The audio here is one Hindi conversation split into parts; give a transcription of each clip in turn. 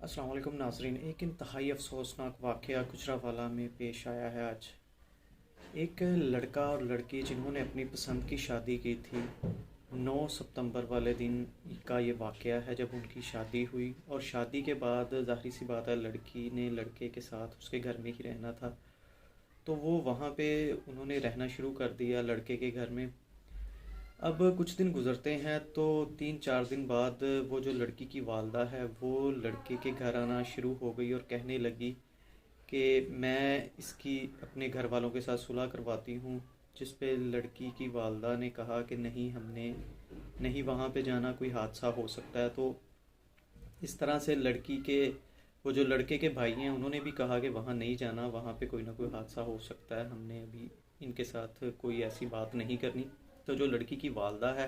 अस्सलाम वालेकुम नाज़रीन। एक इंतहाई अफसोसनाक वाक़या गुजरांवाला में पेश आया है आज। एक लड़का और लड़की जिन्होंने अपनी पसंद की शादी की थी, 9 सितंबर वाले दिन का ये वाक़या है जब उनकी शादी हुई। और शादी के बाद ज़ाहिर सी बात है, लड़की ने लड़के के साथ उसके घर में ही रहना था, तो वो वहाँ पे उन्होंने रहना शुरू कर दिया लड़के के घर में। अब कुछ दिन गुज़रते हैं तो 3-4 दिन बाद वो जो लड़की की वालदा है वो लड़के के घर आना शुरू हो गई और कहने लगी कि मैं इसकी अपने घर वालों के साथ सुलह करवाती हूँ। जिस पे लड़की की वालदा ने कहा कि नहीं, हमने नहीं वहाँ पे जाना, कोई हादसा हो सकता है। तो इस तरह से लड़की के वो जो लड़के के भाई हैं उन्होंने भी कहा कि वहाँ नहीं जाना, वहाँ पे कोई ना कोई हादसा हो सकता है, हमने अभी इनके साथ कोई ऐसी बात नहीं करनी। तो जो लड़की की वालदा है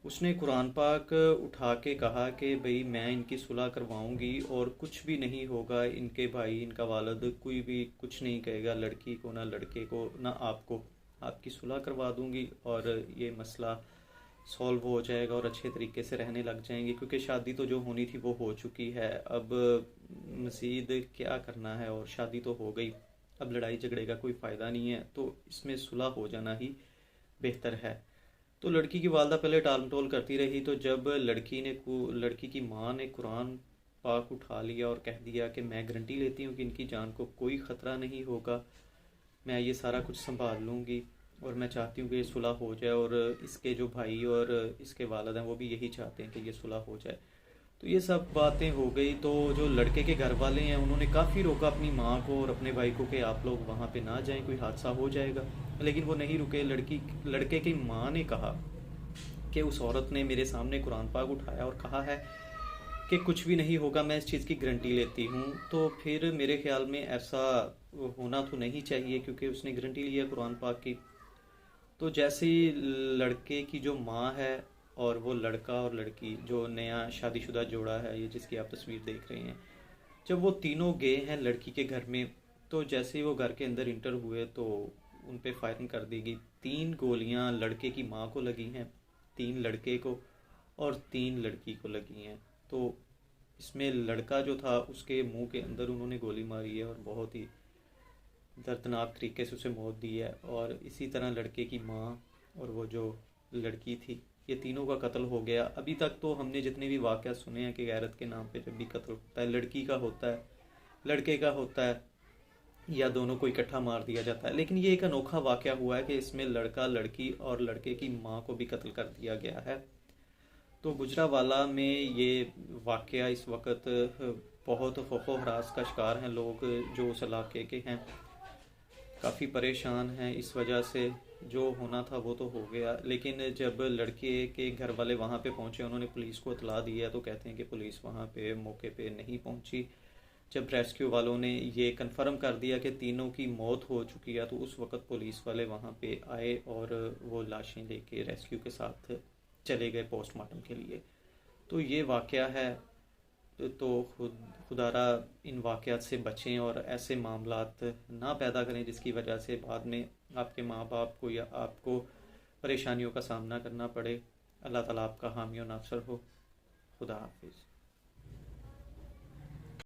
उसने कुरान पाक उठा के कहा कि भाई मैं इनकी सुलह करवाऊंगी और कुछ भी नहीं होगा, इनके भाई इनका वालिद कोई भी कुछ नहीं कहेगा लड़की को, ना लड़के को, ना आपको, आपकी सुलह करवा दूंगी और ये मसला सॉल्व हो जाएगा और अच्छे तरीके से रहने लग जाएंगे। क्योंकि शादी तो जो होनी थी वो हो चुकी है, अब मज़ीद क्या करना है, और शादी तो हो गई, अब लड़ाई झगड़े का कोई फ़ायदा नहीं है, तो इसमें सुलह हो जाना ही बेहतर है। तो लड़की की वालदा पहले टाल मटोल करती रही, तो जब लड़की की माँ ने कुरान पाक उठा लिया और कह दिया कि मैं गारंटी लेती हूँ कि इनकी जान को कोई ख़तरा नहीं होगा, मैं ये सारा कुछ संभाल लूँगी और मैं चाहती हूँ कि ये सुलह हो जाए, और इसके जो भाई और इसके वालिद हैं वो भी यही चाहते हैं कि ये सुलह हो जाए। तो ये सब बातें हो गई। तो जो लड़के के घर वाले हैं उन्होंने काफ़ी रोका अपनी माँ को और अपने भाई को कि आप लोग वहाँ पे ना जाएं, कोई हादसा हो जाएगा, लेकिन वो नहीं रुके। लड़के की माँ ने कहा कि उस औरत ने मेरे सामने कुरान पाक उठाया और कहा है कि कुछ भी नहीं होगा, मैं इस चीज़ की गारंटी लेती हूँ। तो फिर मेरे ख्याल में ऐसा होना तो नहीं चाहिए, क्योंकि उसने गारंटी लिया कुरान पाक की। तो जैसे ही लड़के की जो माँ है और वो लड़का और लड़की जो नया शादीशुदा जोड़ा है, ये जिसकी आप तस्वीर देख रहे हैं, जब वो तीनों गए हैं लड़की के घर में, तो जैसे ही वो घर के अंदर इंटर हुए तो उन पे फायरिंग कर दी गई। 3 गोलियां लड़के की माँ को लगी हैं, 3 लड़के को और 3 लड़की को लगी हैं। तो इसमें लड़का जो था उसके मुंह के अंदर उन्होंने गोली मारी है और बहुत ही दर्दनाक तरीके से उसे मौत दी है। और इसी तरह लड़के की माँ और वो जो लड़की थी, ये तीनों का कत्ल हो गया। अभी तक तो हमने जितने भी वाक़या सुने हैं कि गैरत के नाम पे जब भी कत्ल होता है, लड़की का होता है, लड़के का होता है, या दोनों को इकट्ठा मार दिया जाता है, लेकिन ये एक अनोखा वाक़या हुआ है कि इसमें लड़का, लड़की और लड़के की माँ को भी कत्ल कर दिया गया है। तो गुजरांवाला में ये वाक़या इस वक्त बहुत खौफो हरास का शिकार हैं लोग जो उस इलाके के हैं, काफ़ी परेशान हैं इस वजह से। जो होना था वो तो हो गया, लेकिन जब लड़के के घर वाले वहाँ पे पहुँचे, उन्होंने पुलिस को इतला दिया, तो कहते हैं कि पुलिस वहाँ पे मौके पे नहीं पहुँची। जब रेस्क्यू वालों ने ये कंफर्म कर दिया कि तीनों की मौत हो चुकी है, तो उस वक्त पुलिस वाले वहाँ पे आए और वो लाशें लेके रेस्क्यू के साथ चले गए पोस्टमार्टम के लिए। तो ये वाक़या है। तो खुदारा इन वाक़यात से बचें और ऐसे मामलात ना पैदा करें जिसकी वजह से बाद में आपके माँ बाप को या आपको परेशानियों का सामना करना पड़े। अल्लाह ताला आपका हामी और नासर हो। खुदा हाफिज़।